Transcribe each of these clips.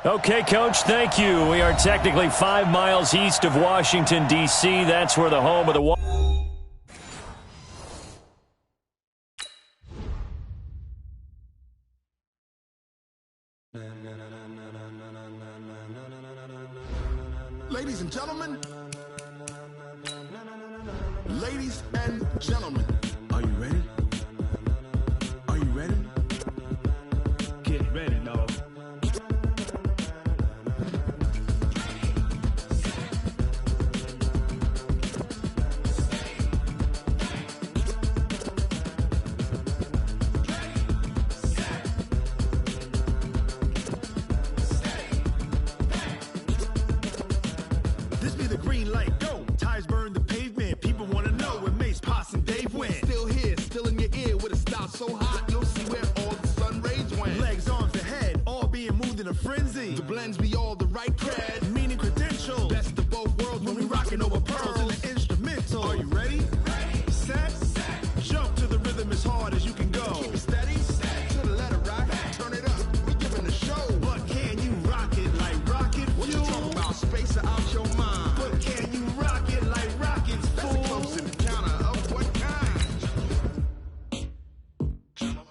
Okay, Coach, thank you. We are technically 5 miles east of Washington, D.C. That's where the home of the... Ladies and gentlemen, are you ready? Are you ready? Get ready, dog. This be the green light, go. Tires burn the pavement. People want to know when Mace, Pops, and Dave went. Still here, still in your ear with a style so hot, you'll see where all the sun rays went. Legs, arms, and head, all being moved in a frenzy. The blends be all the right cred, meaning credentials. Best of both worlds when we rocking over pearls in the instrumental. Are you ready? Set, jump to the rhythm as hard as you can go. Keep it steady, to the letter right, turn it up, we giving the show. But can you rock it like rocket fuel? What you talking about, space out your mind? But can you rock it like rockets, fool? That's a close encounter of what kind? Gentlemen.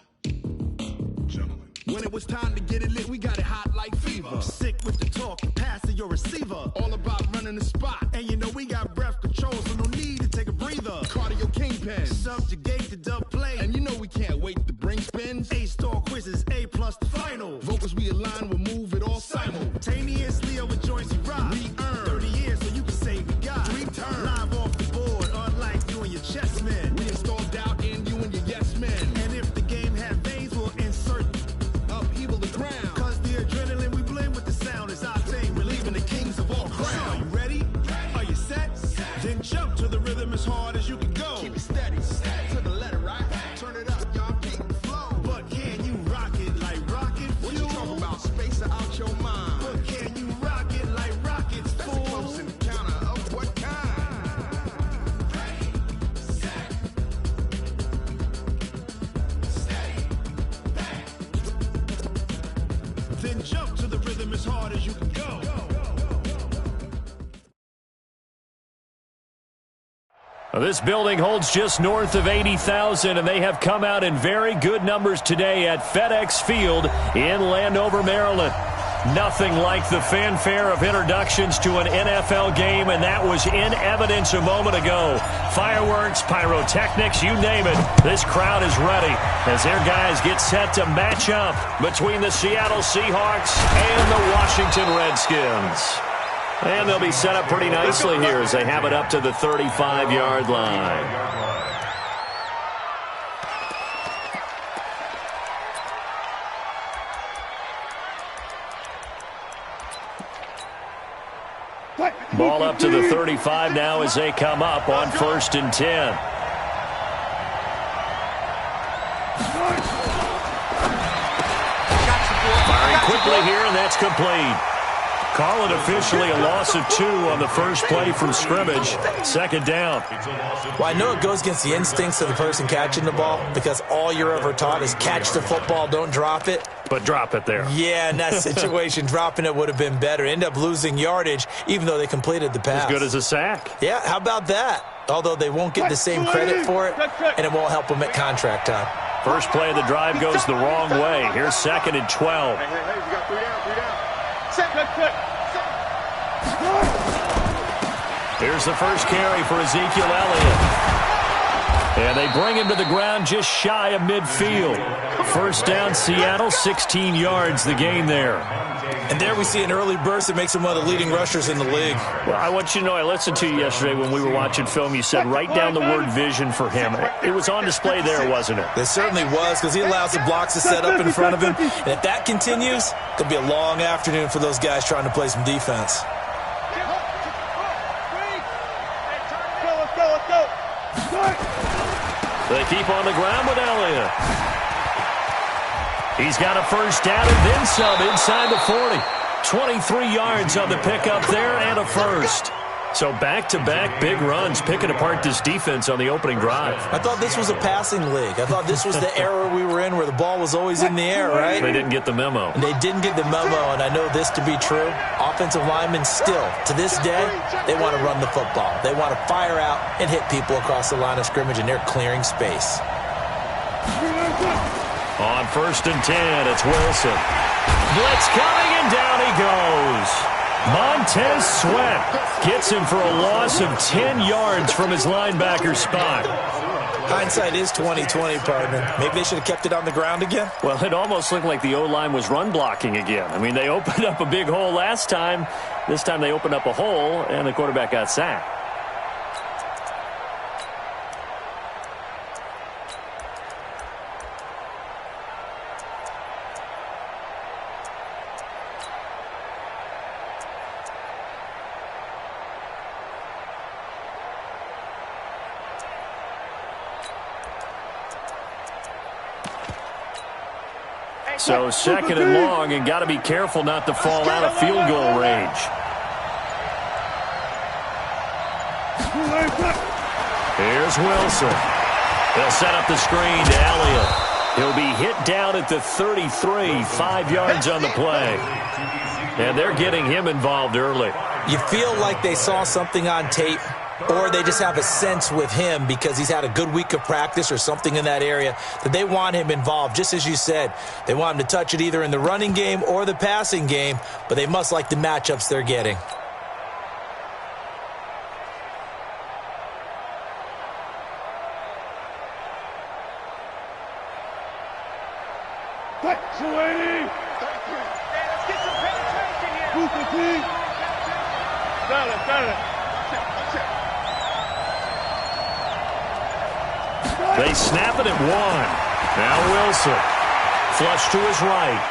When it was time to get it lit, we got it hot like fever. Sick with the talk, passing your receiver. All about running the spot, and you know we got breath control, so no need to take a breather. Cardio kingpin, subjugate the dub play, and you know we can't wait to bring spins. A-star quizzes, A+ the final. Vocals we align, we'll move it all simultaneously over joints we rock. We earn 30 years, so you can say we got 3 turns live off the board, unlike you and your chess men. We install doubt in you and your yes men. And if the game had veins, we'll insert upheaval the ground. Cause the adrenaline we blend with the sound is our thing, relieving the kings of all crowns. Are you ready? Are you set? Then jump to the rhythm as hard as you can go. Keep it steady, to the letter right. Turn it up, y'all keep the flow. But can you rock it like rocket fuel? What you talking about, space out your mind? But can you rock it like rockets, fool? That's a close encounter of what kind? Then jump to the rhythm as hard as you can go. This building holds just north of 80,000, and they have come out in very good numbers today at FedEx Field in Landover, Maryland. Nothing like the fanfare of introductions to an NFL game, and that was in evidence a moment ago. Fireworks, pyrotechnics, you name it. This crowd is ready as their guys get set to match up between the Seattle Seahawks and the Washington Redskins. And they'll be set up pretty nicely here as they have it up to the 35-yard line. Ball up to the 35 now as they come up on 1st and 10. Firing quickly here, and that's complete. Call it officially a loss of 2 on the first play from scrimmage. 2nd down. Well, I know it goes against the instincts of the person catching the ball because all you're ever taught is catch the football, don't drop it. But drop it there. Yeah, in that situation, dropping it would have been better. End up losing yardage, even though they completed the pass. As good as a sack. Yeah, how about that? Although they won't get the same credit for it, and it won't help them at contract time. First play of the drive goes the wrong way. Here's 2nd and 12. Hey, you got 3 down, 3 down. Set. Here's the first carry for Ezekiel Elliott. And they bring him to the ground just shy of midfield. 1st down, Seattle, 16 yards the gain there. And there we see an early burst that makes him one of the leading rushers in the league. Well, I want you to know, I listened to you yesterday when we were watching film. You said write down the word vision for him. It was on display there, wasn't it? It certainly was, because he allows the blocks to set up in front of him. And if that continues, it'll be a long afternoon for those guys trying to play some defense. They keep on the ground with Elliott. He's got a 1st down and then some inside the 40. 23 yards on the pickup there and a 1st. So back-to-back big runs, picking apart this defense on the opening drive. I thought this was a passing league. I thought this was the era we were in where the ball was always in the air, right? They didn't get the memo. And they didn't get the memo, and I know this to be true. Offensive linemen still, to this day, they want to run the football. They want to fire out and hit people across the line of scrimmage, and they're clearing space. On 1st and 10, it's Wilson. Blitz coming, and down he goes. Montez Sweat gets him for a loss of 10 yards from his linebacker spot. Hindsight is 20/20, partner. Maybe they should have kept it on the ground again. Well, it almost looked like the O-line was run blocking again. I mean, they opened up a big hole last time. This time they opened up a hole, and the quarterback got sacked. So 2nd and long, and got to be careful not to fall out of field goal range. Here's Wilson. They'll set up the screen to Elliott. He'll be hit down at the 33, 5 yards on the play. And they're getting him involved early. You feel like they saw something on tape, or they just have a sense with him because he's had a good week of practice or something in that area that they want him involved. Just as you said, they want him to touch it either in the running game or the passing game, but they must like the matchups they're getting. They snap it at 1. Now Wilson. Flush to his right.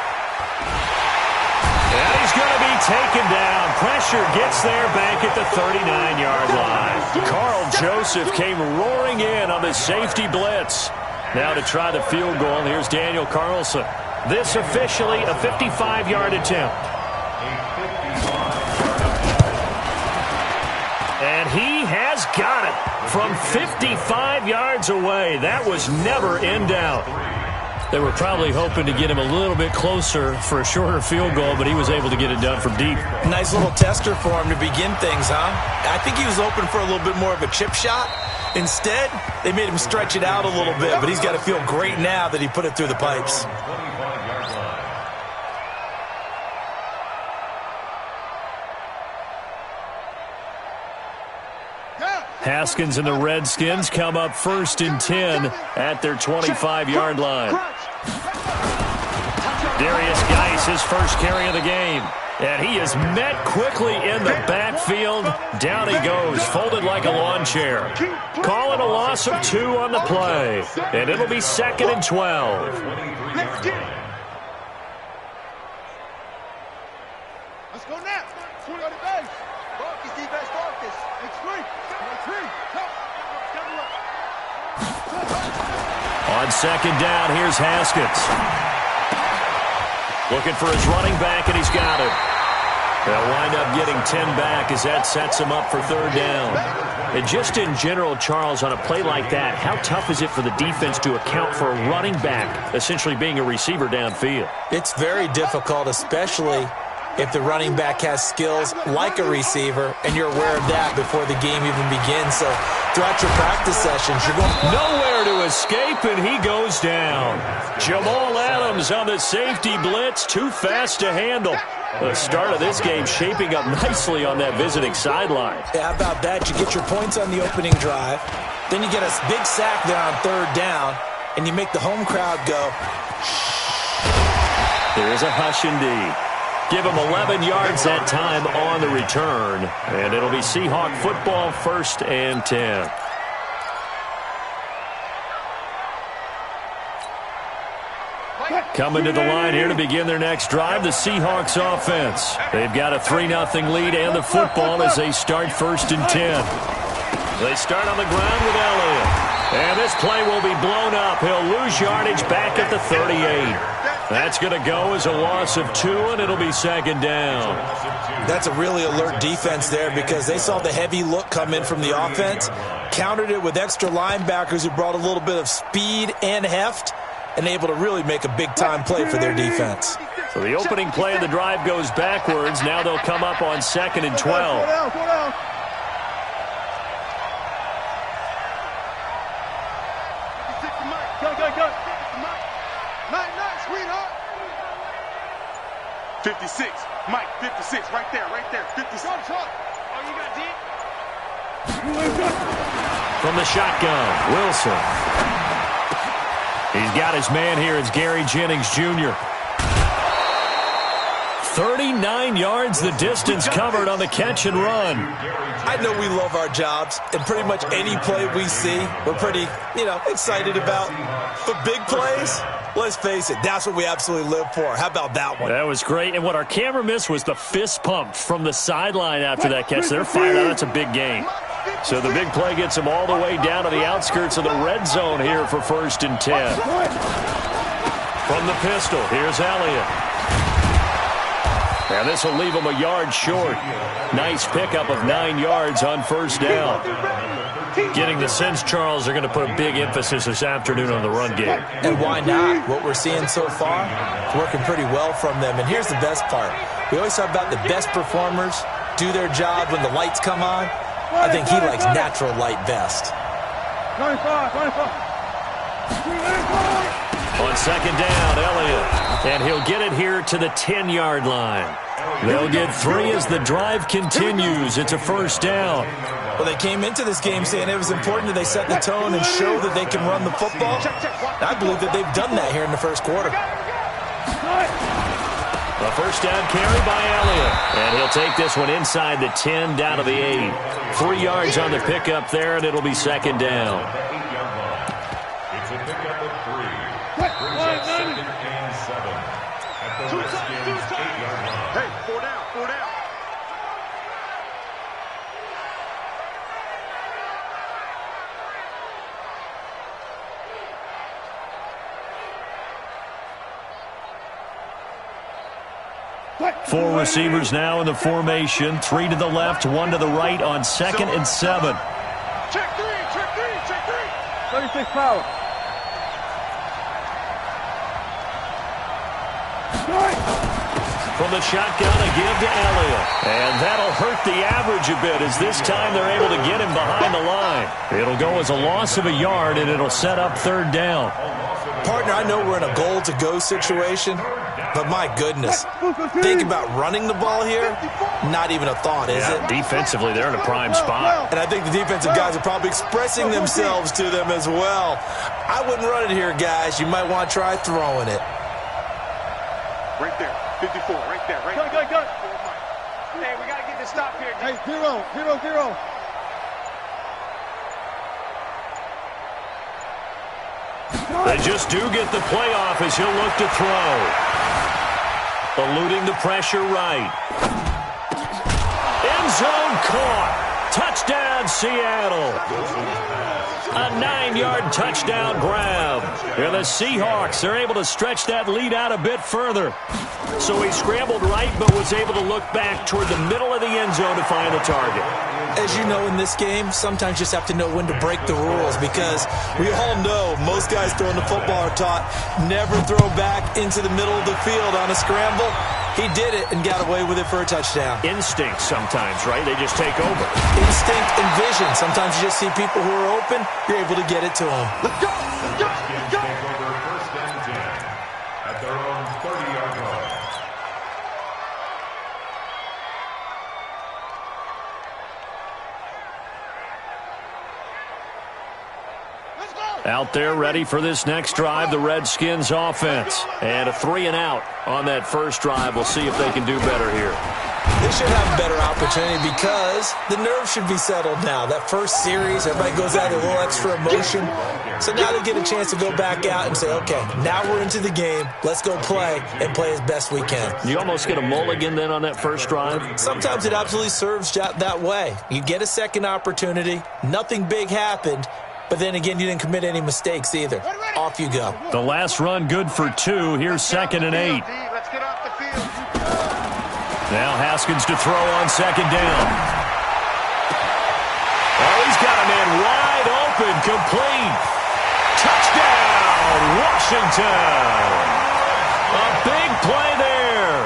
And he's going to be taken down. Pressure gets there back at the 39-yard line. Carl Joseph came roaring in on the safety blitz. Now to try the field goal, here's Daniel Carlson. This officially a 55-yard attempt. And he has got it from 55 yards away. That was never in doubt. They were probably hoping to get him a little bit closer for a shorter field goal, but he was able to get it done from deep. Nice little tester for him to begin things, huh? I think he was open for a little bit more of a chip shot. Instead, they made him stretch it out a little bit, but he's got to feel great now that he put it through the pipes. Haskins and the Redskins come up 1st and 10 at their 25-yard line. Darius Geis, his first carry of the game. And he is met quickly in the backfield. Down he goes, folded like a lawn chair. Calling a loss of 2 on the play. And it'll be 2nd and 12. Let's go now. 20 on the base. Focus, defense, focus. On 2nd down, here's Haskins. Looking for his running back, and he's got it. They'll wind up getting 10 back as that sets him up for 3rd down. And just in general, Charles, on a play like that, how tough is it for the defense to account for a running back essentially being a receiver downfield? It's very difficult, especially if the running back has skills like a receiver, and you're aware of that before the game even begins. So throughout your practice sessions, you're going nowhere to escape, and he goes down. Jamal Adams on the safety blitz, too fast to handle. The start of this game shaping up nicely on that visiting sideline. Yeah, how about that? You get your points on the opening drive, then you get a big sack there on 3rd down, and you make the home crowd go. There is a hush indeed. Give him 11 yards that time on the return. And it'll be Seahawk football 1st and 10. Coming to the line here to begin their next drive, the Seahawks offense. They've got a 3-0 lead and the football as they start 1st and 10. They start on the ground with Elliott. And this play will be blown up. He'll lose yardage back at the 38. That's going to go as a loss of 2, and it'll be 2nd down. That's a really alert defense there because they saw the heavy look come in from the offense, countered it with extra linebackers who brought a little bit of speed and heft, and able to really make a big-time play for their defense. So the opening play of the drive goes backwards. Now they'll come up on 2nd and 12. Go down. Go. Night, sweetheart. 56. Mike, 56. Right there. 56. Oh, you got deep? From the shotgun, Wilson. He's got his man here. It's Gary Jennings Jr. 39 yards the distance covered on the catch and run. I know we love our jobs, and pretty much any play we see, we're pretty, excited about. But big plays, let's face it, that's what we absolutely live for. How about that one? That was great. And what our camera missed was the fist pump from the sideline after that catch. They're fired out. That's a big game. So the big play gets them all the way down to the outskirts of the red zone here for 1st and 10. From the pistol, here's Elliott. And this will leave him a yard short. Nice pickup of 9 yards on 1st down. Getting the sense, Charles, they're going to put a big emphasis this afternoon on the run game. And why not? What we're seeing so far, it's working pretty well from them. And here's the best part. We always talk about the best performers do their job when the lights come on. I think he likes natural light best. 95. On 2nd down, Elliott. And he'll get it here to the 10-yard line. They'll get 3 as the drive continues. It's a 1st down. Well, they came into this game saying it was important that they set the tone and show that they can run the football. I believe that they've done that here in the first quarter. A 1st down carry by Elliott. And he'll take this one inside the 10 down to the 8. 3 yards on the pickup there, and it'll be 2nd down. It's a pickup of 3. Brings up 2nd and 7 at the Redskins' 8-yard line. Hey, 4 down. Four receivers now in the formation. 3 to the left, 1 to the right on 2nd and 7. Check 3. 36 power. From the shotgun, a give to Elliott. And that'll hurt the average a bit as this time they're able to get him behind the line. It'll go as a loss of a yard, and it'll set up 3rd down. Partner, I know we're in a goal-to-go situation, but my goodness, think about running the ball here. Not even a thought, is it? Defensively, they're in a prime spot. And I think the defensive guys are probably expressing themselves to them as well. I wouldn't run it here, guys. You might want to try throwing it. Right there. 54. Right there. Go. Hey, we got to get this stop here. Hey, 0. They just do get the playoff as he'll look to throw. Eluding the pressure right. End zone caught. Touchdown, Seattle. A 9-yard touchdown grab. And the Seahawks are able to stretch that lead out a bit further. So he scrambled right but was able to look back toward the middle of the end zone to find the target. As you know, in this game, sometimes you just have to know when to break the rules because we all know most guys throwing the football are taught never throw back into the middle of the field on a scramble. He did it and got away with it for a touchdown. Instinct sometimes, right? They just take over. Instinct and vision. Sometimes you just see people who are open, you're able to get it to them. Let's go. Take over 1st and 10 at their own 30-yard line. Out there ready for this next drive, the Redskins offense. And a 3 and out on that first drive. We'll see if they can do better here. They should have a better opportunity because the nerves should be settled now. That first series, everybody goes out with a little extra emotion. So now they get a chance to go back out and say, okay, now we're into the game. Let's go play and play as best we can. You almost get a mulligan then on that first drive? Sometimes it absolutely serves that way. You get a second opportunity. Nothing big happened. But then again, you didn't commit any mistakes either. Off you go. The last run good for 2. Here's 2nd and 8. Let's get off the field. Now Haskins to throw on second down. Oh, he's got a man wide open, complete. Touchdown, Washington. A big play there.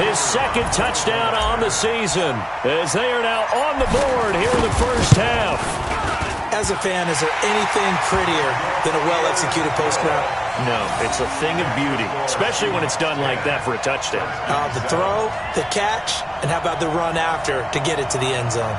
His second touchdown on the season as they are now on the board here in the first half. As a fan, is there anything prettier than a well-executed post route? No, it's a thing of beauty, especially when it's done like that for a touchdown. The throw, the catch, and how about the run after to get it to the end zone?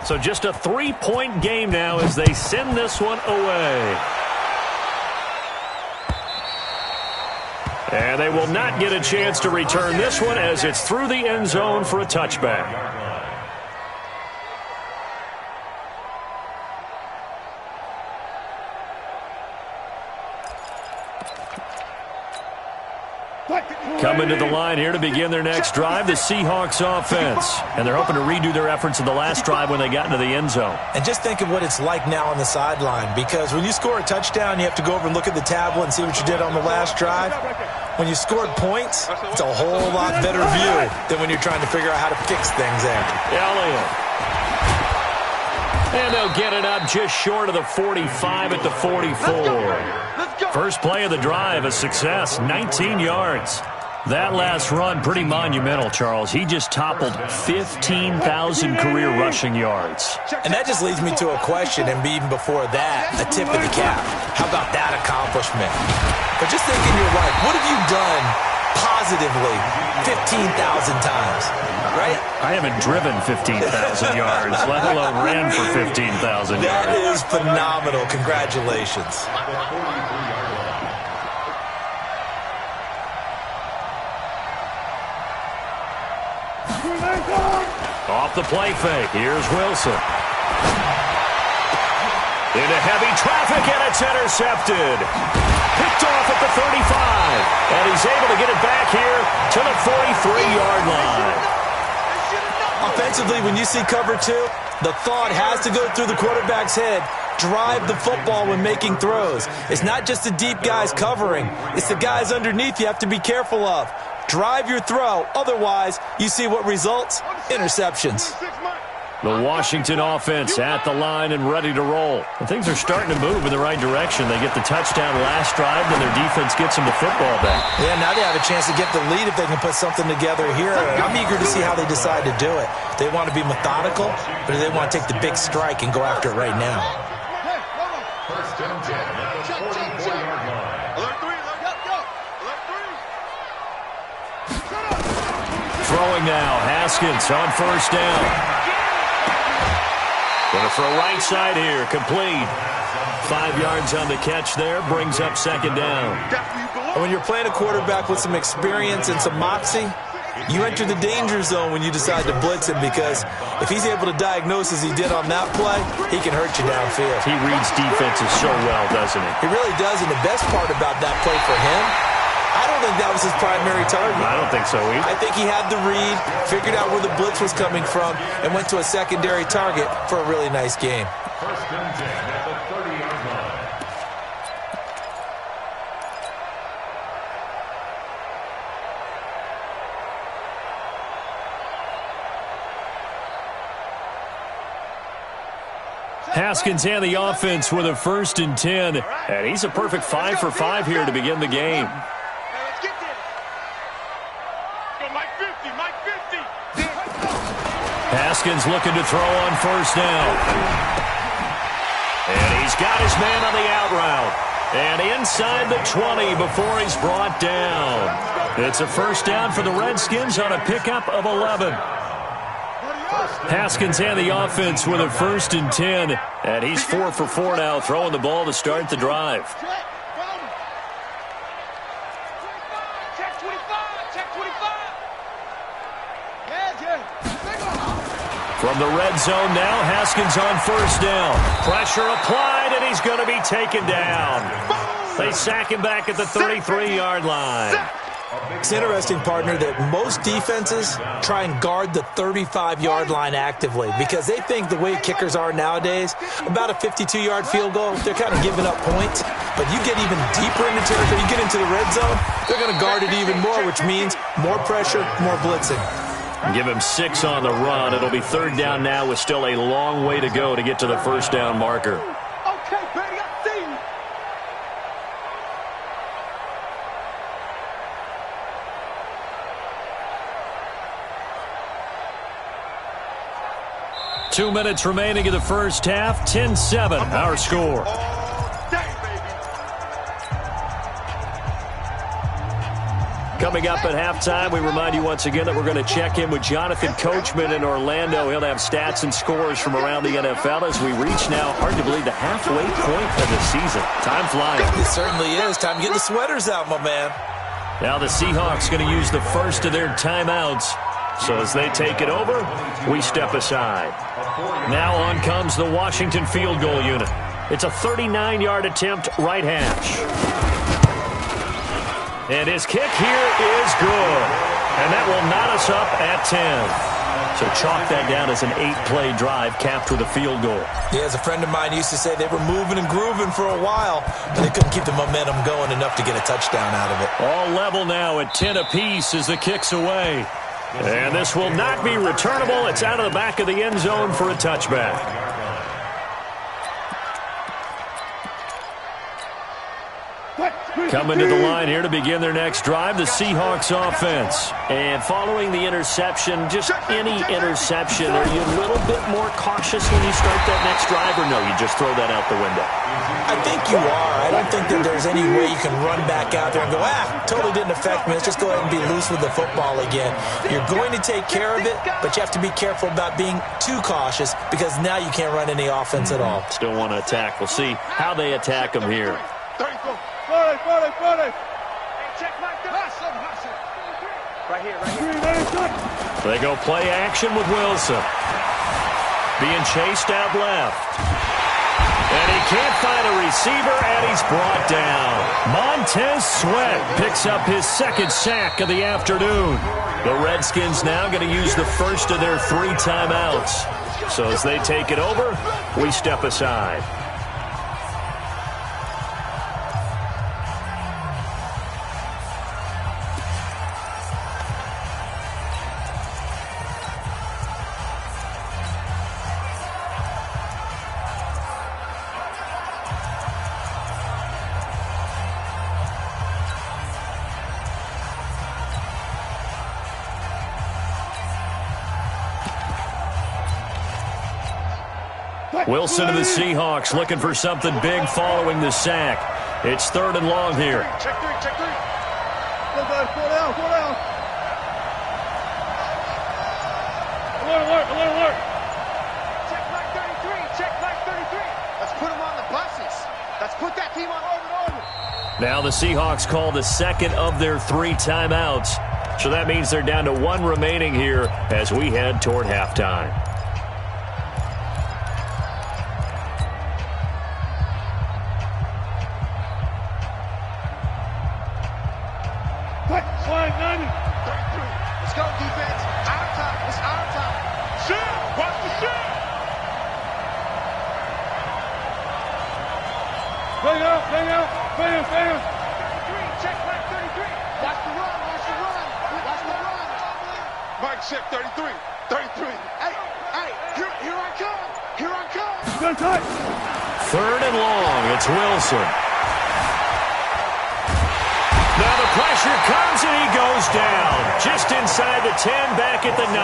So just a 3-point game now as they send this one away. And they will not get a chance to return this one as it's through the end zone for a touchback. Coming to the line here to begin their next drive, the Seahawks offense. And they're hoping to redo their efforts in the last drive when they got into the end zone. And just think of what it's like now on the sideline, because when you score a touchdown, you have to go over and look at the tablet and see what you did on the last drive. When you scored points, it's a whole lot better view than when you're trying to figure out how to fix things after. Elliott. And they'll get it up just short of the 45 at the 44. First play of the drive, a success, 19 yards. That last run, pretty monumental, Charles. He just toppled 15,000 career rushing yards. And that just leads me to a question, and even before that, a tip of the cap. How about that accomplishment? But just think in your life, what have you done positively 15,000 times, right? I haven't driven 15,000 yards, let alone ran for 15,000 yards. That is phenomenal. Congratulations. Off the play fake. Here's Wilson. Into heavy traffic, and it's intercepted. Picked off at the 35. And he's able to get it back here to the 43-yard line. Offensively, when you see cover two, the thought has to go through the quarterback's head. Drive the football when making throws. It's not just the deep guys covering. It's the guys underneath you have to be careful of. Drive your throw. Otherwise, you see what results? Interceptions. The Washington offense at the line and ready to roll. And things are starting to move in the right direction. They get the touchdown last drive, and their defense gets them the football back. Yeah, now they have a chance to get the lead if they can put something together here. I'm eager to see how they decide to do it. They want to be methodical, but they want to take the big strike and go after it right now. First and 10 at the 44-yard line. Throwing now, Haskins on first down. Going to throw right side here, complete. 5 yards on the catch there, brings up second down. And when you're playing a quarterback with some experience and some moxie, you enter the danger zone when you decide to blitz him, because if he's able to diagnose as he did on that play, he can hurt you downfield. He reads defenses so well, doesn't he? He really does, and the best part about that play for him, I don't think that was his primary target. I don't think so either. I think he had the read, figured out where the blitz was coming from, and went to a secondary target for a really nice game. First and 10 at the 30-yard line. Haskins and the offense with a first and 10. And he's a perfect 5 for 5 here to begin the game. Haskins looking to throw on first down. And he's got his man on the out route. And inside the 20 before he's brought down. It's a first down for the Redskins on a pickup of 11. Haskins and the offense with a first and 10. And he's 4 for 4 now, throwing the ball to start the drive. From the red zone now, Haskins on first down. Pressure applied, and he's going to be taken down. They sack him back at the 33-yard line. It's interesting, partner, that most defenses try and guard the 35-yard line actively because they think the way kickers are nowadays, about a 52-yard field goal, they're kind of giving up points. But you get even deeper into territory, you get into the red zone, they're going to guard it even more, which means more pressure, more blitzing. Give him 6 on the run. It'll be third down now with still a long way to go to get to the first down marker. Okay, Betty, I see you. 2 minutes remaining in the first half. 10-7, our score. Coming up at halftime, we remind you once again that we're going to check in with Jonathan Coachman in Orlando. He'll have stats and scores from around the NFL as we reach now, hard to believe, the halfway point of the season. Time flying. It certainly is. Time to get the sweaters out, my man. Now the Seahawks going to use the first of their timeouts. So as they take it over, we step aside. Now on comes the Washington field goal unit. It's a 39-yard attempt, right hash. And his kick here is good. And that will knot us up at 10. So chalk that down as an 8-play drive capped with a field goal. Yeah, as a friend of mine used to say, they were moving and grooving for a while, but they couldn't keep the momentum going enough to get a touchdown out of it. All level now at 10 apiece as the kick's away. And this will not be returnable. It's out of the back of the end zone for a touchback. Coming to the line here to begin their next drive, the Seahawks offense. And following the interception, just any interception, are you a little bit more cautious when you start that next drive, or no, you just throw that out the window? I think you are. I don't think that there's any way you can run back out there and go, totally didn't affect me. Let's just go ahead and be loose with the football again. You're going to take care of it, but you have to be careful about being too cautious because now you can't run any offense at all. Still want to attack. We'll see how they attack them here. Right here. They go play action with Wilson. Being chased out left. And he can't find a receiver, and he's brought down. Montez Sweat picks up his second sack of the afternoon. The Redskins now going to use the first of their 3 timeouts. So as they take it over, we step aside. Wilson and the Seahawks looking for something big following the sack. It's 3rd and long here. Check 3. Go down. Alert. Check flag 33. Let's put them on the buses. Let's put that team on over. Now the Seahawks call the second of their 3 timeouts. So that means they're down to 1 remaining here as we head toward halftime. Let's go, defense. Our time. It's our time. Shoot! Watch the shoot! Bang out. 33. Check flag 33. Watch the run. Mike, check 33. Hey, here I come. Good touch. 3rd and long. It's Wilson. Now the pressure comes and he goes down. Just inside the 10, back at the 9.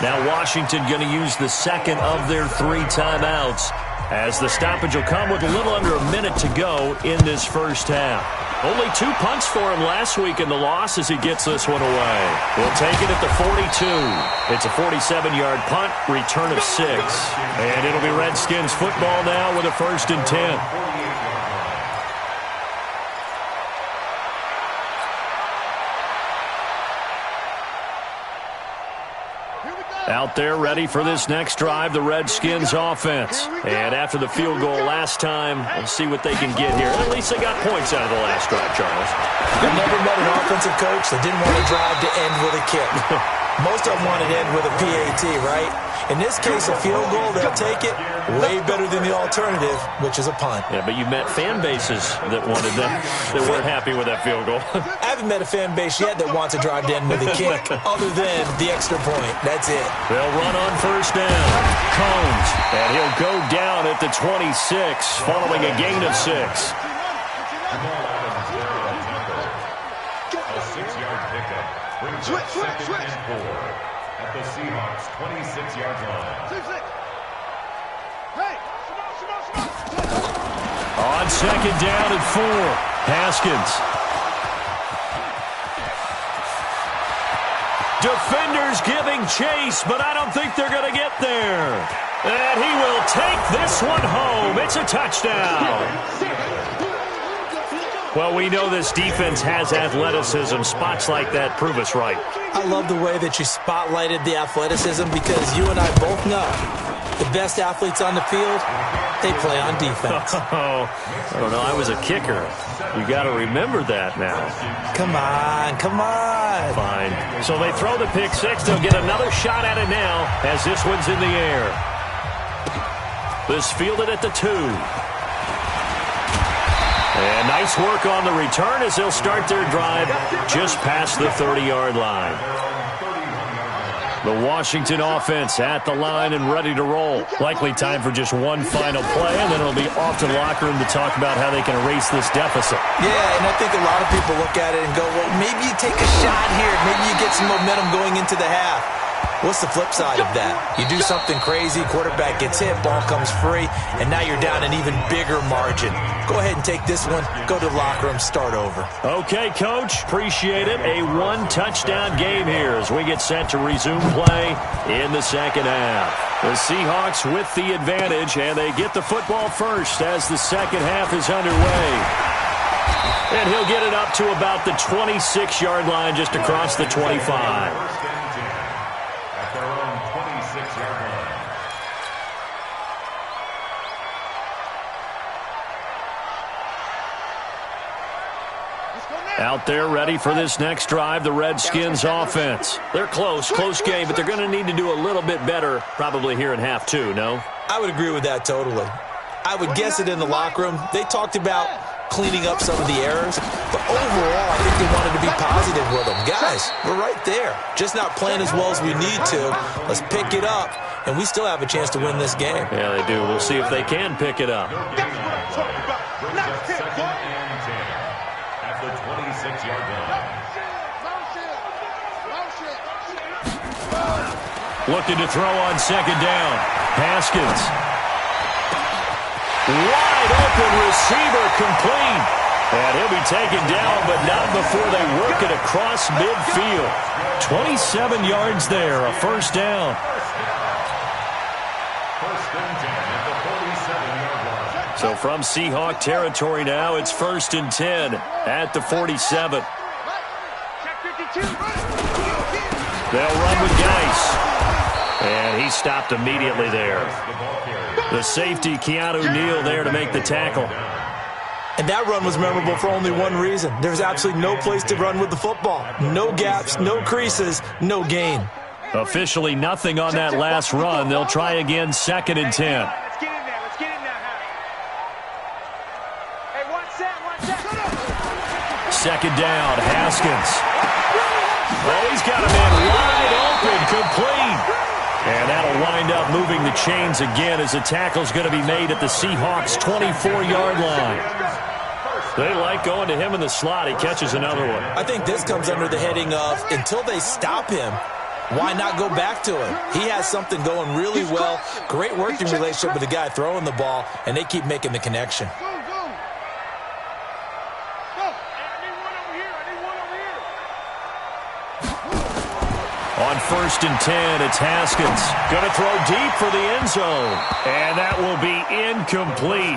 Now Washington going to use the second of their 3 timeouts as the stoppage will come with a little under a minute to go in this first half. Only 2 punts for him last week in the loss as he gets this one away. We'll take it at the 42. It's a 47-yard punt, return of 6. And it'll be Redskins football now with a 1st and 10. Out there ready for this next drive, the Redskins offense. And after the field goal last time, we'll see what they can get here. At least they got points out of the last drive, Charles. I've never met an offensive coach that didn't want a drive to end with a kick. Most of them want it to end with a PAT, right? In this case, a field goal, they'll take it way better than the alternative, which is a punt. Yeah, but you met fan bases that wanted that, that weren't happy with that field goal. I haven't met a fan base yet that wants a drive to end with a kick other than the extra point. That's it. They'll run on first down. Combs, and he'll go down at the 26 following a gain of 6. A 6-yard pickup brings up 2nd and 4 at the Seahawks' 26-yard line. On 2nd down at 4, Haskins. Defenders giving chase, but I don't think they're going to get there. And he will take this one home. It's a touchdown. Well, we know this defense has athleticism. Spots like that prove us right. I love the way that you spotlighted the athleticism because you and I both know the best athletes on the field, they play on defense. Oh, I don't know. I was a kicker. You got to remember that now. Come on, come on. Fine. So they throw the pick 6. They'll get another shot at it now as this one's in the air. This fielded at the 2. And nice work on the return as they'll start their drive just past the 30-yard line. The Washington offense at the line and ready to roll. Likely time for just one final play, and then it'll be off to the locker room to talk about how they can erase this deficit. Yeah, and I think a lot of people look at it and go, well, maybe you take a shot here. Maybe you get some momentum going into the half. What's the flip side of that? You do something crazy, quarterback gets hit, ball comes free, and now you're down an even bigger margin. Go ahead and take this one, go to the locker room, start over. Okay, Coach, appreciate it. A one-touchdown game here as we get set to resume play in the second half. The Seahawks with the advantage, and they get the football first as the second half is underway. And he'll get it up to about the 26-yard line just across the 25. Out there ready for this next drive, the Redskins offense. They're close game, but they're going to need to do a little bit better probably here in half 2, no? I would agree with that totally. I would guess it in the locker room. They talked about cleaning up some of the errors, but overall, I think they wanted to be positive with them. Guys, we're right there. Just not playing as well as we need to. Let's pick it up, and we still have a chance to win this game. Yeah, they do. We'll see if they can pick it up. The 26-yard line. Looking to throw on second down. Haskins. Wide open receiver complete. And he'll be taken down, but not before they work it across midfield. 27 yards there, a first down. First and 10 at the 47-yard line. So from Seahawk territory now, it's 1st and 10 at the 47. They'll run with Geis. And he stopped immediately there. The safety, Keanu Neal, there to make the tackle. And that run was memorable for only one reason. There's absolutely no place to run with the football. No gaps, no creases, no gain. Officially nothing on that last run. They'll try again, 2nd and 10. Second down, Haskins. Oh, he's got a man wide open, complete. And that'll wind up moving the chains again as the tackle's going to be made at the Seahawks' 24-yard line. They like going to him in the slot. He catches another one. I think this comes under the heading of, until they stop him, why not go back to him? He has something going really well. Great working relationship with the guy throwing the ball, and they keep making the connection. On 1st and 10, it's Haskins. Going to throw deep for the end zone. And that will be incomplete.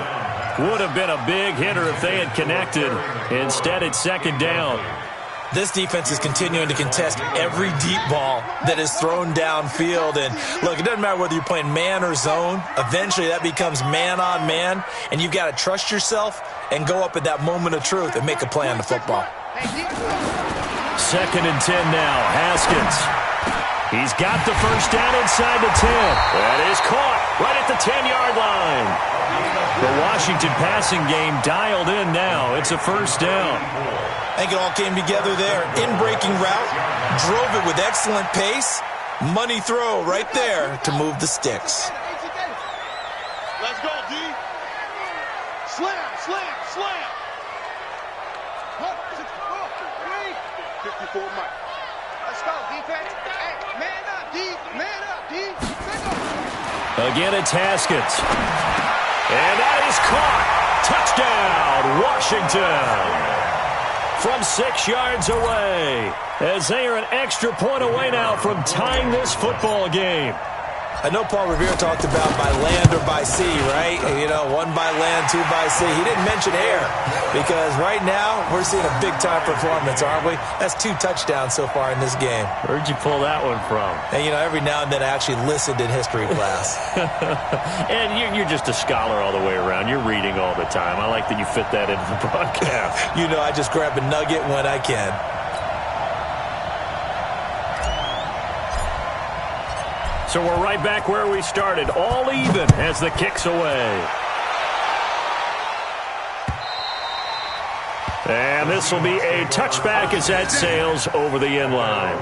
Would have been a big hitter if they had connected. Instead, it's 2nd down. This defense is continuing to contest every deep ball that is thrown downfield. And look, it doesn't matter whether you're playing man or zone. Eventually that becomes man on man, and you've got to trust yourself and go up at that moment of truth and make a play on the football. 2nd and 10 now. Haskins. He's got the first down inside the 10. That is caught right at the 10-yard line. The Washington passing game dialed in now. It's a first down. I think it all came together there. In-breaking route, drove it with excellent pace. Money throw right there to move the sticks. Let's go, D. Slam, slam, slam. 54 Mike. Let's go, defense. Hey, man up, D. Man up, D. Again, it's Haskins. And that is caught. Touchdown, Washington. From 6 yards away, as they are an extra point away now from tying this football game. I know Paul Revere talked about by land or by sea, right? You know, 1 by land, 2 by sea. He didn't mention air because right now we're seeing a big-time performance, aren't we? That's 2 touchdowns so far in this game. Where'd you pull that one from? And, you know, every now and then I actually listened in history class. And you're just a scholar all the way around. You're reading all the time. I like that you fit that into the broadcast. You know, I just grab a nugget when I can. So we're right back where we started, all even as the kick's away. And this will be a touchback as that sails over the end line.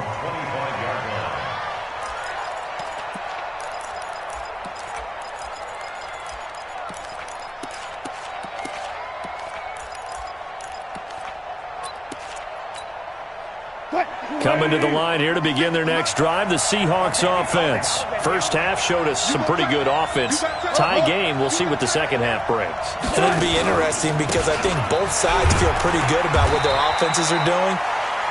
Coming to the line here to begin their next drive, the Seahawks offense. First half showed us some pretty good offense. Tie game, we'll see what the second half brings. And it'll be interesting because I think both sides feel pretty good about what their offenses are doing.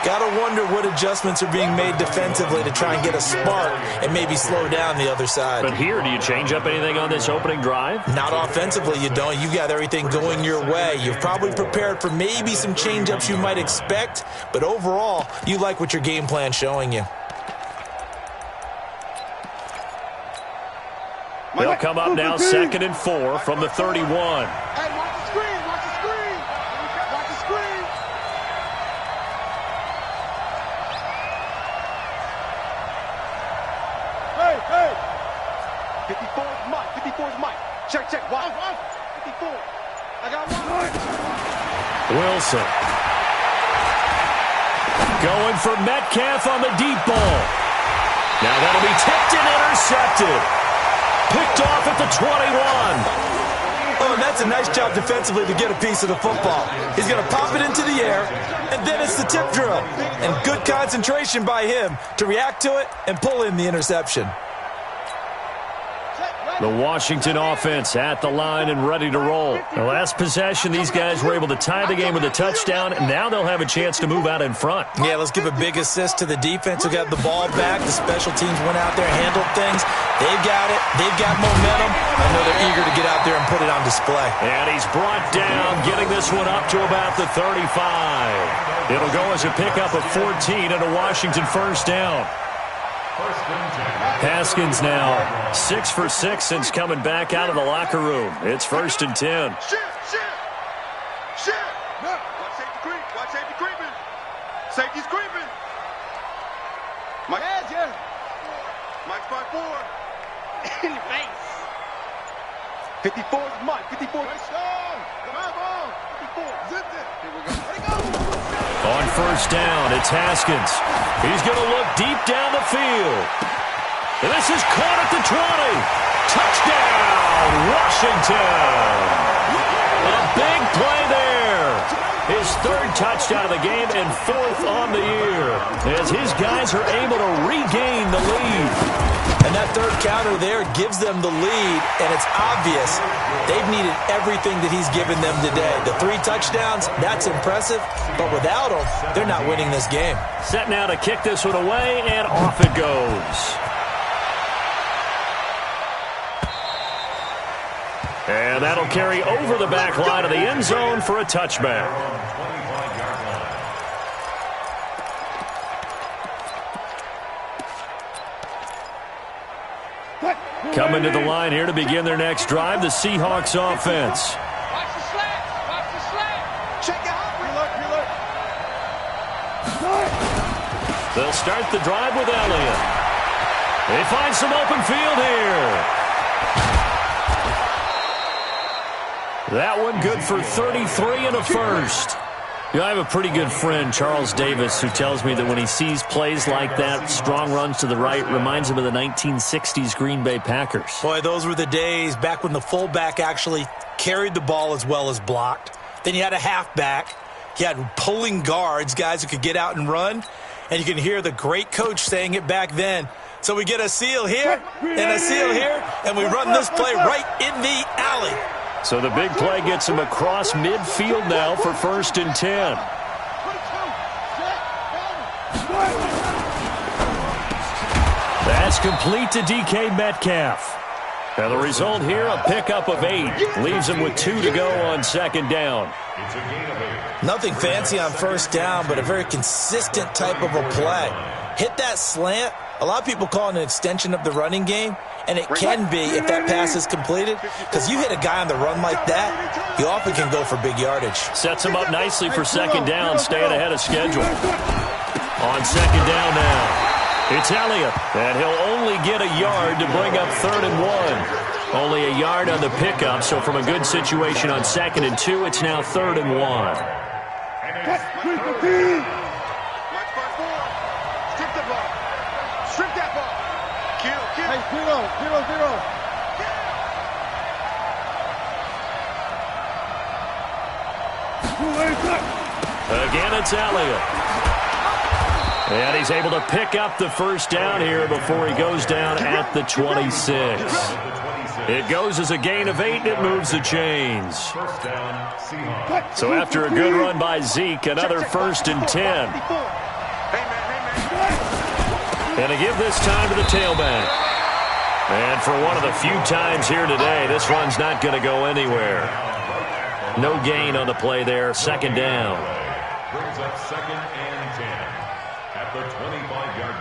Got to wonder what adjustments are being made defensively to try and get a spark and maybe slow down the other side. But here, do you change up anything on this opening drive? Not offensively, you don't. You've got everything going your way. You've probably prepared for maybe some change-ups you might expect, but overall, you like what your game plan's showing you. They'll come up now 2nd and 4 from the 31. Hey, watch the screen, watch the screen. Watch the screen. Hey. 54 is Mike. 54 is Mike. Check. Watch. 54. I got one. Wilson. Going for Metcalf on the deep ball. Now that'll be tipped and intercepted. Picked off at the 21. Oh, and that's a nice job defensively to get a piece of the football. He's going to pop it into the air, and then it's the tip drill. And good concentration by him to react to it and pull in the interception. The Washington offense at the line and ready to roll. The last possession, these guys were able to tie the game with a touchdown, and now they'll have a chance to move out in front. Yeah, let's give a big assist to the defense who got the ball back. The special teams went out there, handled things. They've got it. They've got momentum. I know they're eager to get out there and put it on display. And he's brought down, getting this one up to about the 35. It'll go as a pickup of 14 and a Washington first down. Haskins now 6 for 6 since coming back out of the locker room. It's 1st and 10. Shit. Watch safety creeping. Safety's creeping. Mike. Yeah. Mike's by 4. In your face. 54 is Mike. 54. Come on, ball. 54. Zip it. Here we go. On first down, it's Haskins. He's going to look deep down the field. And this is caught at the 20. Touchdown, Washington. A big play there. His 3rd touchdown of the game and 4th on the year as his guys are able to regain the lead. And that 3rd counter there gives them the lead, and it's obvious they've needed everything that he's given them today. The 3 touchdowns, that's impressive, but without him, they're not winning this game. Set now to kick this one away, and off it goes. And that'll carry over the back line of the end zone for a touchback. Coming to the line here to begin their next drive, the Seahawks offense. Watch the slant. Watch the slant. Check out. They'll start the drive with Elliott. They find some open field here. That one good for 33 and a first. You know, I have a pretty good friend, Charles Davis, who tells me that when he sees plays like that, strong runs to the right, reminds him of the 1960s Green Bay Packers. Boy, those were the days back when the fullback actually carried the ball as well as blocked. Then you had a halfback. You had pulling guards, guys who could get out and run. And you can hear the great coach saying it back then. So we get a seal here and a seal here, and we run this play right in the alley. So the big play gets him across midfield now for 1st and 10. That's complete to DK Metcalf. Now the result here, a pickup of 8. Leaves him with 2 to go on 2nd down. Nothing fancy on 1st down, but a very consistent type of a play. Hit that slant. A lot of people call it an extension of the running game, and it can be if that pass is completed, because you hit a guy on the run like that, you often can go for big yardage. Sets him up nicely for 2nd down, staying ahead of schedule. On 2nd down now, it's Elliott, and he'll only get a yard to bring up 3rd and 1. Only a yard on the pickup, so from a good situation on 2nd and 2, it's now 3rd and 1. Strip that ball. Kill. Hey, zero. Again, it's Elliott. And he's able to pick up the 1st down here before he goes down at the 26. It goes as a gain of 8, and it moves the chains. So after a good run by Zeke, another 1st and 10. And to give this time to the tailback. And for one of the few times here today, this run's not going to go anywhere. No gain on the play there, 2nd down. Brings up 2nd and 10 at the 25-yard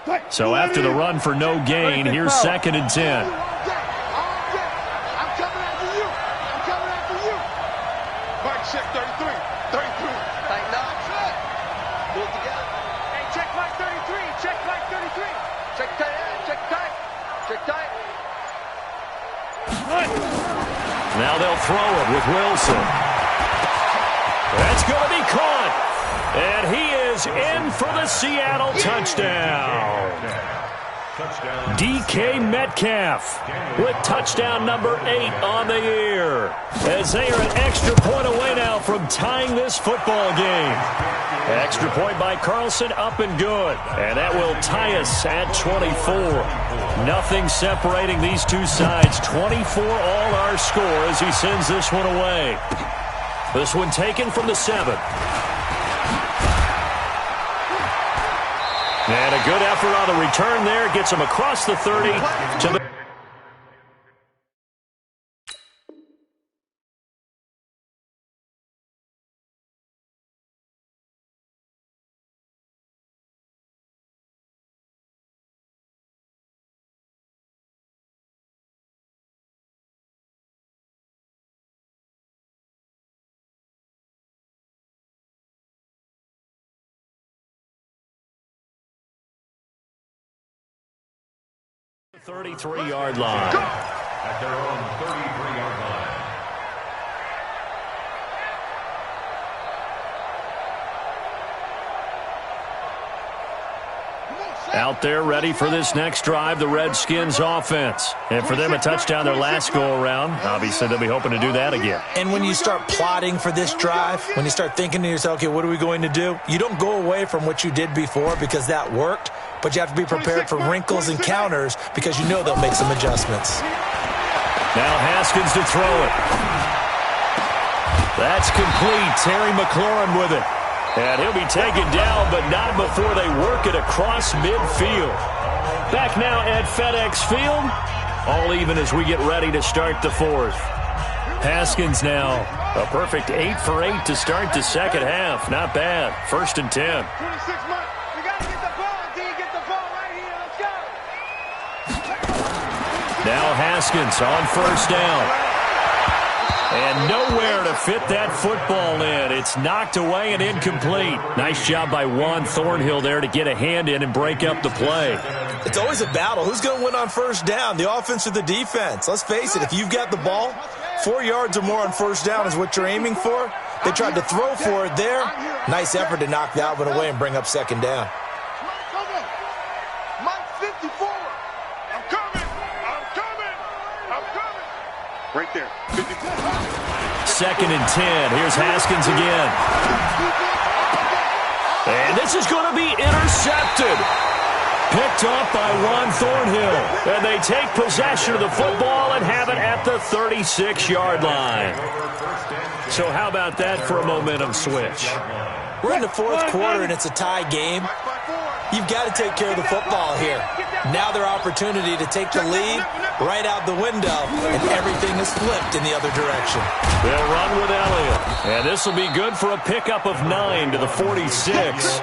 line. So after the run for no gain, here's 2nd and 10. Check 33. Tighten up. Pull it together. Hey, check Mike 33. Check Mike 33. Check tight. Check tight. Check tight. Now they'll throw it with Wilson. That's going to be caught. And he is in for the Seattle touchdown. DK Metcalf with touchdown number 8 on the year. As they are an extra point away now from tying this football game. Extra point by Carlson, up and good. And that will tie us at 24. Nothing separating these two sides. 24 all our score as he sends this one away. This one taken from the 7. And a good effort on the return there. Gets him across the 30 to the... the 33-yard line. At their own 33-yard line. Out there ready for this next drive, the Redskins offense. And for them, a touchdown their last go-around. Obviously, they'll be hoping to do that again. And when you start plotting for this drive, when you start thinking to yourself, okay, what are we going to do? You don't go away from what you did before because that worked, but you have to be prepared for wrinkles and counters because you know they'll make some adjustments. Now Haskins to throw it. That's complete. Terry McLaurin with it. And he'll be taken down, but not before they work it across midfield. Back now at FedEx Field. All even as we get ready to start the 4th. Haskins now. A perfect 8 for 8 to start the second half. Not bad. 1st and 10. 26 months. We got to get the ball until you get the ball right here. Let's go. Now Haskins on 1st down. And nowhere to fit that football in. It's knocked away and incomplete. Nice job by Juan Thornhill there to get a hand in and break up the play. It's always a battle. Who's going to win on 1st down, the offense or the defense? Let's face it, if you've got the ball, 4 yards or more on 1st down is what you're aiming for. They tried to throw for it there. Nice effort to knock that one away and bring up 2nd down. Mike 54. I'm coming. Right there. 54. 2nd and 10. Here's Haskins again. And this is going to be intercepted. Picked off by Juan Thornhill. And they take possession of the football and have it at the 36-yard line. So how about that for a momentum switch? We're in the 4th quarter, and it's a tie game. You've got to take care of the football here. Now their opportunity to take the lead right out the window, and everything is flipped in the other direction. They'll run with Elliott. And this will be good for a pickup of 9 to the 46.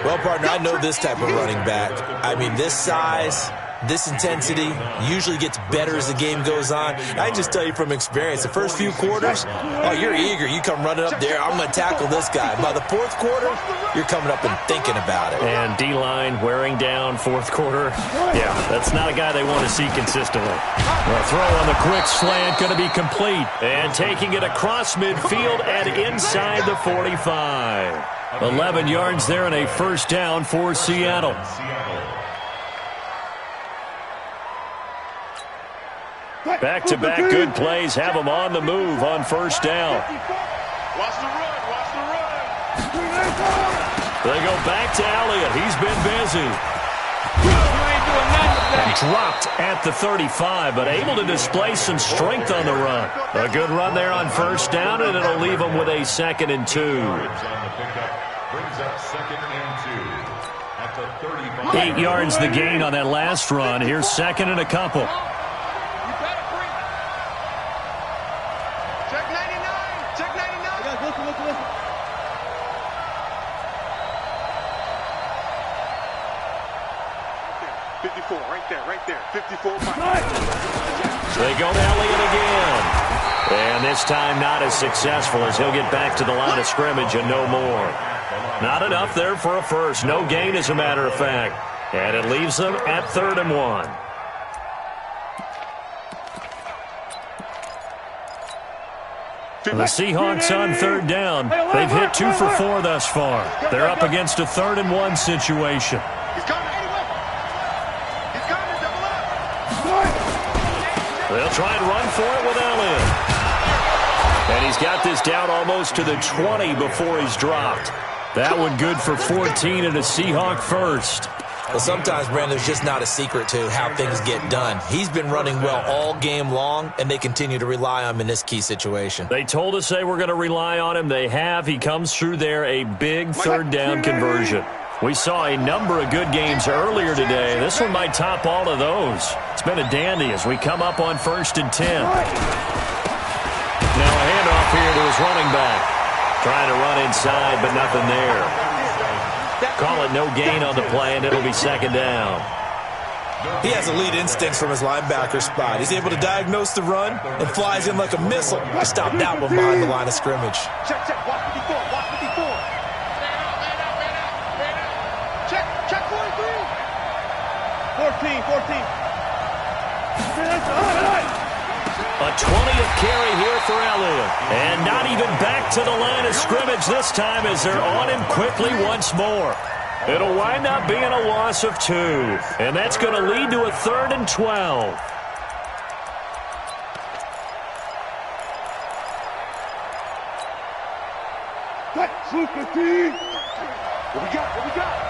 Well, partner, I know this type of running back. I mean, this size, this intensity usually gets better as the game goes on. I can just tell you from experience, the first few quarters, oh, you're eager. You come running up there, I'm going to tackle this guy. By the 4th quarter, you're coming up and thinking about it. And D-line wearing down 4th quarter. Yeah, that's not a guy they want to see consistently. The throw on the quick slant going to be complete. And taking it across midfield and inside the 45. 11 yards there and a 1st down for Seattle. Back-to-back good plays have them on the move on 1st down. Watch the run. They go back to Elliott. He's been busy. And dropped at the 35, but able to display some strength on the run. A good run there on 1st down, and it'll leave them with a 2nd and 2. Brings up 2nd and 2 at the 35. 8 yards the gain on that last run. Here's 2nd and a couple. Check 99. Check 99. Listen. 54, right there. 54. They go to Elliott again. And this time not as successful as he'll get back to the line of scrimmage and no more. Not enough there for a first. No gain, as a matter of fact. And it leaves them at 3rd and 1. The Seahawks on 3rd down. They've hit 2 for 4 thus far. They're up against a 3rd and 1 situation. He's coming. Double up. They'll try and run for it with Elliott. And he's got this down almost to the 20 before he's dropped. That one good for 14 and a Seahawk first. Well, sometimes, Brandon, there's just not a secret to how things get done. He's been running well all game long, and they continue to rely on him in this key situation. They told us they were going to rely on him. They have. He comes through there, a big 3rd down conversion. We saw a number of good games earlier today. This one might top all of those. It's been a dandy as we come up on 1st and 10. Now a handoff here to his running back. Trying to run inside, but nothing there. Call it no gain on the play, and it'll be 2nd down. He has elite instincts from his linebacker spot. He's able to diagnose the run and flies in like a missile to stop that one behind the line of scrimmage. Check. Watch 54. Watch 54. Man out. Check 43. 14. A 20th carry here for Elliott. And not even back to the line of scrimmage this time as they're on him quickly once more. It'll wind up being a loss of 2. And that's going to lead to a 3rd and 12.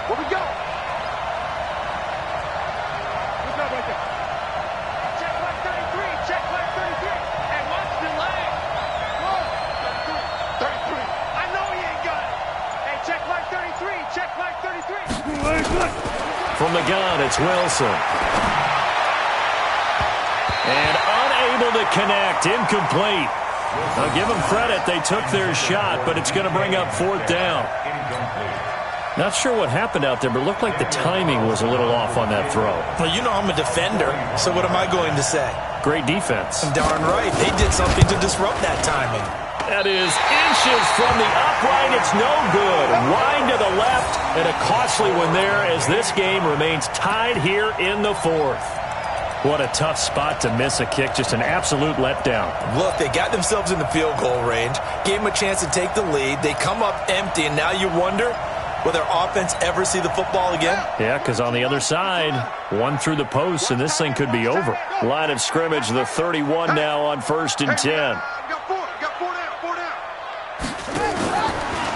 What we got? What's up right there? Check flag 33. And watch the leg. 33. I know he ain't got it. Hey, check flag 33. From the gun, it's Wilson. And unable unable to connect. Incomplete. Now, give them credit. They took their shot, but it's going to bring up fourth down. Not sure what happened out there, but it looked like the timing was a little off on that throw. Well, you know I'm a defender, so what am I going to say? Great defense. Darn right. They did something to disrupt that timing. That is inches from the upright. It's no good. Wide to the left, and a costly one there as this game remains tied here in the fourth. What a tough spot to miss a kick. Just an absolute letdown. Look, they got themselves in the field goal range, gave them a chance to take the lead. They come up empty, and now you wonder, will their offense ever see the football again? Yeah, because on the other side, one through the post, and this thing could be over. Line of scrimmage, the 31 now on 1st and 10.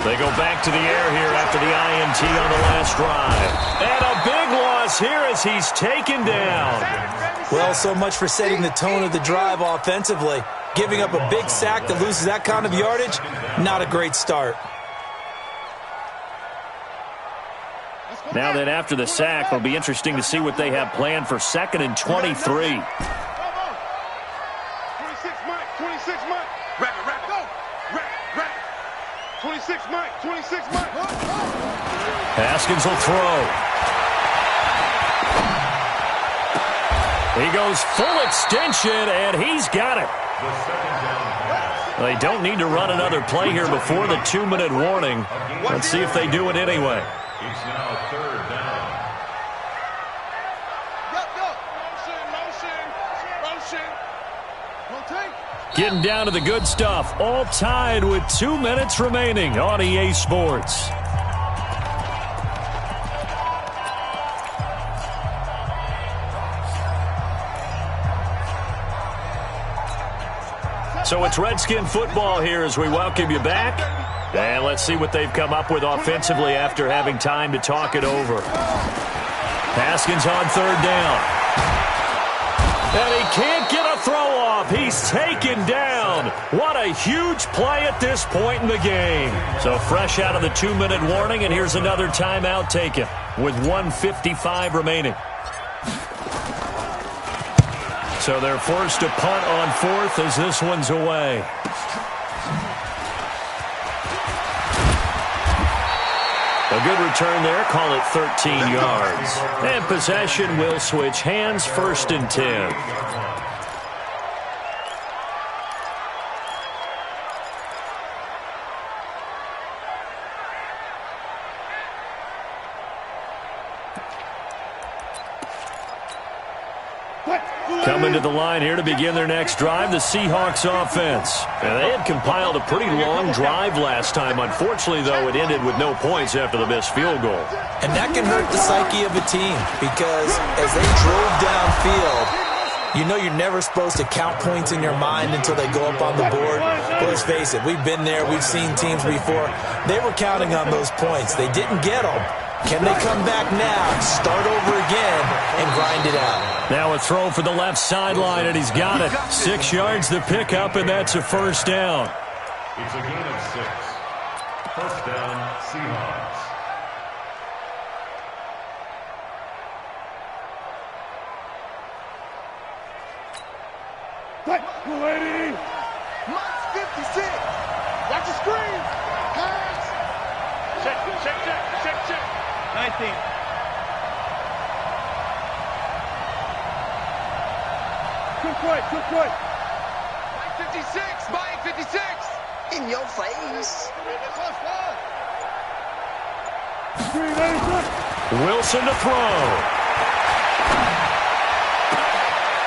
They go back to the air here after the INT on the last drive. And a big loss here as he's taken down. Well, so much for setting the tone of the drive offensively. Giving up a big sack that loses that kind of yardage, not a great start. Now then, after the sack, it'll be interesting to see what they have planned for 2nd and 23. 26 Mike, 26 Mike. Rapid, rapid, go. Rapid. 26 Mike, 26 Mike. Haskins will throw. He goes full extension, and he's got it. They don't need to run another play here before the 2-minute warning. Let's see if they do it anyway. It's now 3rd down. Motion. Getting down to the good stuff. All tied with 2 minutes remaining on EA Sports. So it's Redskin football here as we welcome you back. And let's see what they've come up with offensively after having time to talk it over. Haskins on 3rd down. And he can't get a throw off. He's taken down. What a huge play at this point in the game. So fresh out of the 2-minute warning, and here's another timeout taken with 1:55 remaining. So they're forced to punt on 4th as this one's away. A good return there. Call it 13 yards. And possession will switch hands. 1st and 10. Coming to the line here to begin their next drive, the Seahawks offense. And they had compiled a pretty long drive last time. Unfortunately, though, it ended with no points after the missed field goal. And that can hurt the psyche of a team because as they drove downfield, you know you're never supposed to count points in your mind until they go up on the board. But let's face it, we've been there. We've seen teams before. They were counting on those points. They didn't get them. Can they come back now, start over again, and grind it out? Now a throw for the left sideline, and he's got it. 6 yards the pickup, and that's a 1st down. It's a gain of 6. 1st down, Seahawks. Lady. Mike 56. Watch the screen. Pass. Check. 19. Quick. Mike 56. Mike 56. In your face. Wilson to throw.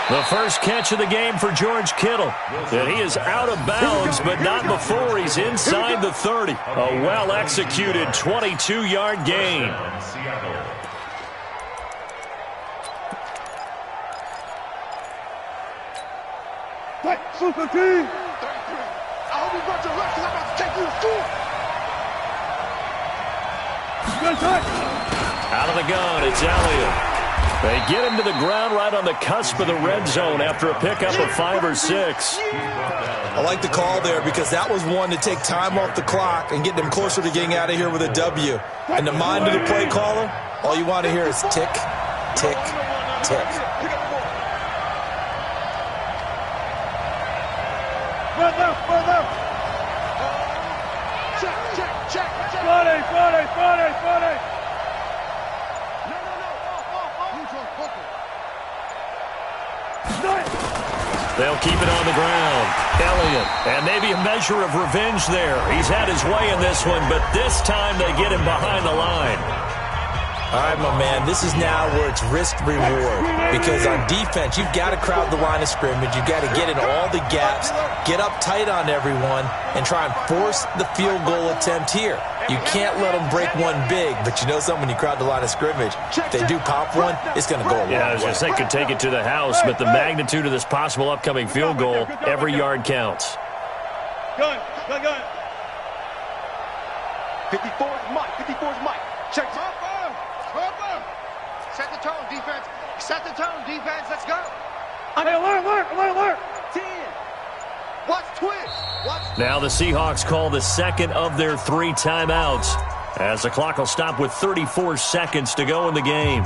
The first catch of the game for George Kittle. And he is out of bounds, but not before he's inside the 30. A well-executed 22-yard gain. Super team. 33. I hope you got your left because I'm about to take you to school. Out of the gun, it's Elliott. They get him to the ground right on the cusp of the red zone after a pickup of 5 or 6. I like the call there because that was one to take time off the clock and get them closer to getting out of here with a W. In the mind of the play caller, all you want to hear is tick, tick, tick. Check. Friday. No. Neutral, focus. They'll keep it on the ground. Elliott, and maybe a measure of revenge there. He's had his way in this one, but this time they get him behind the line. All right, my man, this is now where it's risk-reward. Because on defense, you've got to crowd the line of scrimmage. You've got to get in all the gaps, get up tight on everyone, and try and force the field goal attempt here. You can't let them break one big, but you know something, when you crowd the line of scrimmage, if they do pop one, it's going to go a long way. Yeah, I was going to say, could take it to the house, but the magnitude of this possible upcoming field goal, every yard counts. Gun. 54's Mike. Check. Set the tone, defense. Let's go. Alert. 10. Watch twist. Now the Seahawks call the second of their 3 timeouts, as the clock will stop with 34 seconds to go in the game.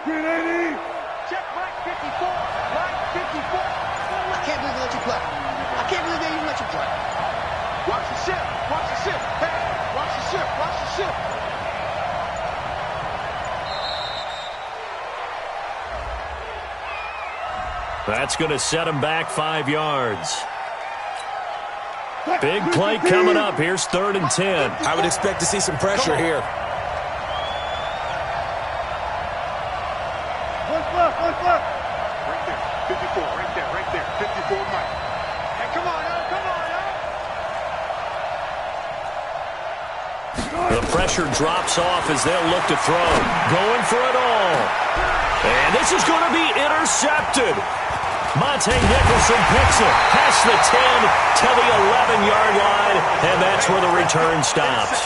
Green 80. Check Mike 54. I can't believe they let you play. I can't believe they even let you play. Watch the ship. Hey, watch the ship. That's going to set him back 5 yards. Big play coming up. Here's 3rd and 10. I would expect to see some pressure here. Right there. 54, right there. 54, Mike. Hey, come on. The pressure drops off as they'll look to throw. Going for it all. And this is going to be intercepted. Monte Nicholson picks it past the 10 to the 11-yard line, and that's where the return stops.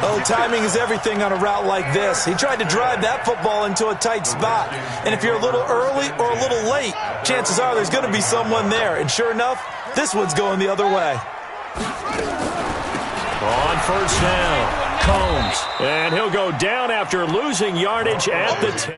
Oh, timing is everything on a route like this. He tried to drive that football into a tight spot. And if you're a little early or a little late, chances are there's going to be someone there. And sure enough, this one's going the other way. On first down, Combs. And he'll go down after losing yardage at the 10.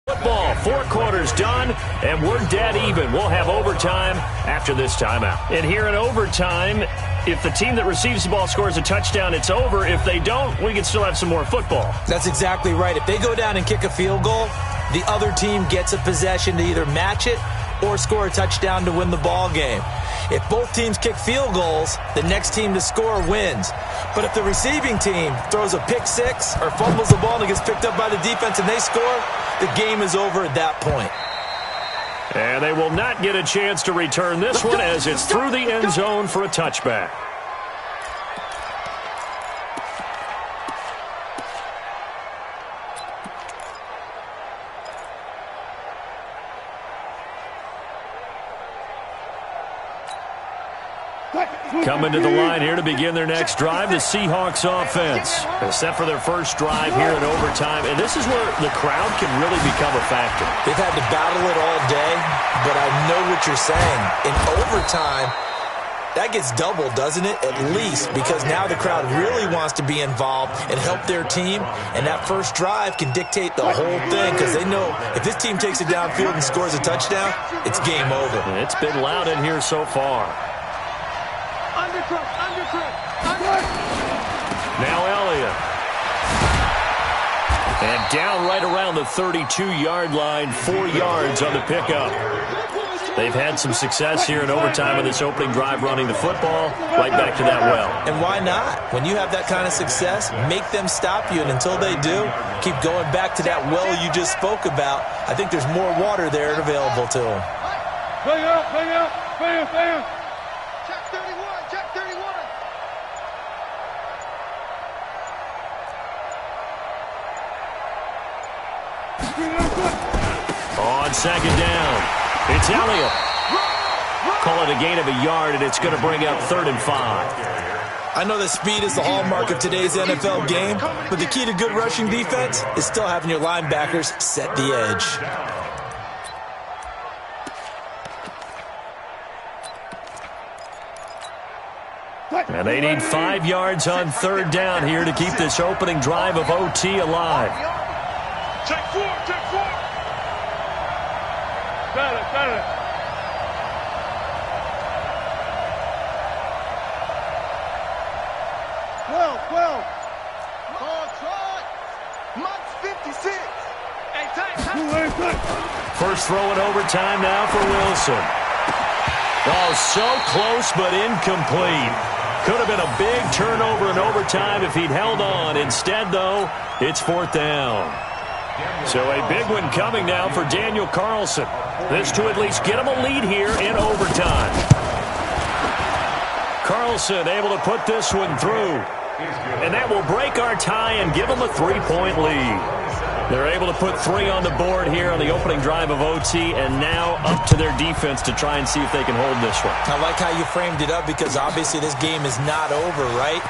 Football, 4 quarters done, and we're dead even. We'll have overtime after this timeout. And here in overtime, if the team that receives the ball scores a touchdown, it's over. If they don't, we can still have some more football. That's exactly right. If they go down and kick a field goal, the other team gets a possession to either match it or score a touchdown to win the ball game. If both teams kick field goals, the next team to score wins. But if the receiving team throws a pick six or fumbles the ball and it gets picked up by the defense and they score, the game is over at that point. And they will not get a chance to return this one as it's through the end zone for a touchback. Coming to the line here to begin their next drive, the Seahawks offense. They're set for their first drive here in overtime, and this is where the crowd can really become a factor. They've had to battle it all day, but I know what you're saying. In overtime, that gets doubled, doesn't it? At least, because now the crowd really wants to be involved and help their team, and that first drive can dictate the whole thing because they know if this team takes it downfield and scores a touchdown, it's game over. And it's been loud in here so far. Now Elliott. And down right around the 32-yard line, 4 yards on the pickup. They've had some success here in overtime with this opening drive running the football right back to that well. And why not? When you have that kind of success, make them stop you, and until they do, keep going back to that well you just spoke about. I think there's more water there available to them. Bang. Check 31, check 31. On second down, it's Elliott. Call it a gain of a yard, and it's going to bring up 3rd and 5. I know that speed is the hallmark of today's NFL game, but the key to good rushing defense is still having your linebackers set the edge. And they need 5 yards on 3rd down here to keep this opening drive of OT alive. Check 4. Got it. Well. Mike's 56. Hey, tight. First throw in overtime now for Wilson. Oh, so close but incomplete. Could have been a big turnover in overtime if he'd held on. Instead, though, it's 4th down. So a big one coming now for Daniel Carlson. This to at least get him a lead here in overtime. Carlson able to put this one through. And that will break our tie and give them a 3-point lead. They're able to put 3 on the board here on the opening drive of OT, and now up to their defense to try and see if they can hold this one. I like how you framed it up because obviously this game is not over, right?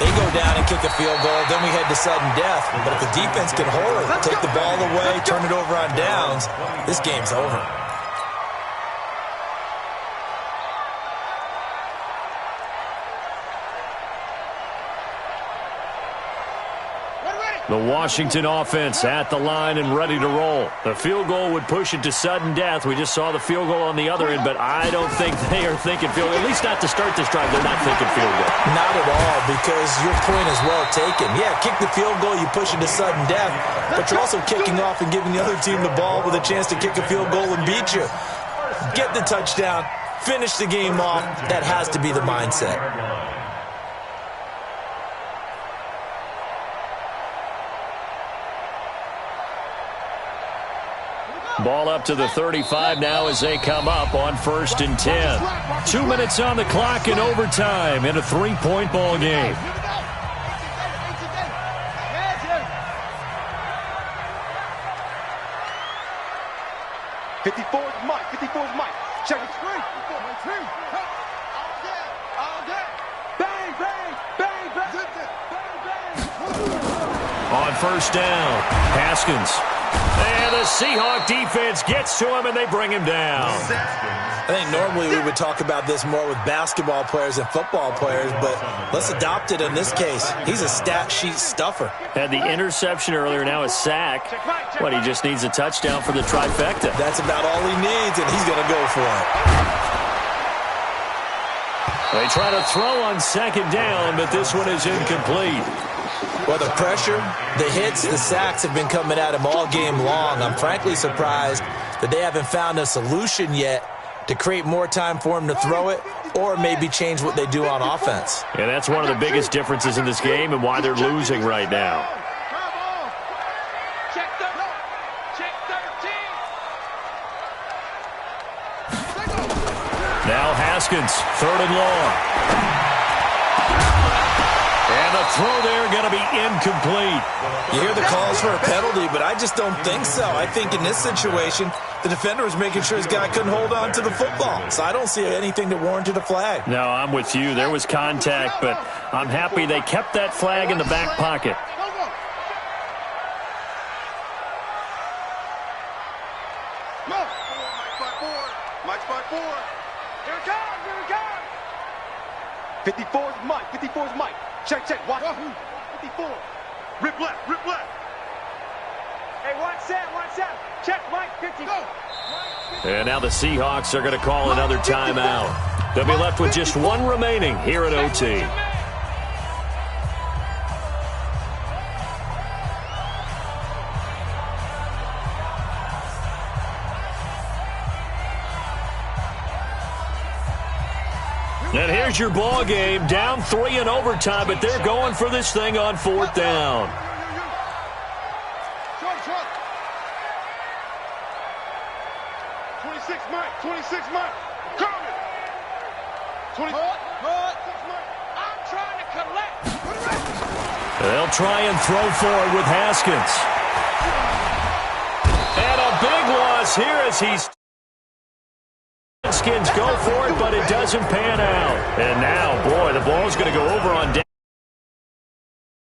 They go down and kick a field goal, then we head to sudden death. But if the defense can hold it, take the ball away, turn it over on downs, this game's over. The Washington offense at the line and ready to roll. The field goal would push it to sudden death. We just saw the field goal on the other end, but I don't think they are thinking field goal. At least not to start this drive. They're not thinking field goal. Not at all, because your point is well taken. Yeah, kick the field goal, you push it to sudden death, but you're also kicking off and giving the other team the ball with a chance to kick a field goal and beat you. Get the touchdown, finish the game off. That has to be the mindset. Ball up to the 35 now as they come up on 1st and 10. 2 minutes on the clock in overtime in a 3-point ball game. Mike. Check it. On 1st down, Haskins. And the Seahawk defense gets to him, and they bring him down. I think normally we would talk about this more with basketball players and football players, but let's adopt it in this case. He's a stat sheet stuffer. Had the interception earlier, now a sack. What, he just needs a touchdown for the trifecta. That's about all he needs, and he's going to go for it. They try to throw on 2nd down, but this one is incomplete. Well, the pressure, the hits, the sacks have been coming at him all game long. I'm frankly surprised that they haven't found a solution yet to create more time for him to throw it or maybe change what they do on offense. And that's one of the biggest differences in this game and why they're losing right now. Check 13. Now Haskins, 3rd and long. And the throw there going to be incomplete. You hear the calls for a penalty, but I just don't think so. I think in this situation, the defender was making sure his guy couldn't hold on to the football. So I don't see anything that warranted a flag. No, I'm with you. There was contact, but I'm happy they kept that flag in the back pocket. Mike's by 4. Here it comes. 54 is Mike. 54 is Mike. Check. Watch. 54. Rip left. Hey, watch that. Check, Mike. 50. Go. And now the Seahawks are going to call another timeout. They'll be left with just one remaining here at OT. And here's your ball game, down 3 in overtime, but they're going for this thing on 4th down. 26 Mike. 26 Mike. Coming. 26 Mike. I'm trying to collect. They'll try and throw forward with Haskins. And a big loss here as Skins go for it, but it doesn't pan out. And now, boy, the ball's going to go over on down.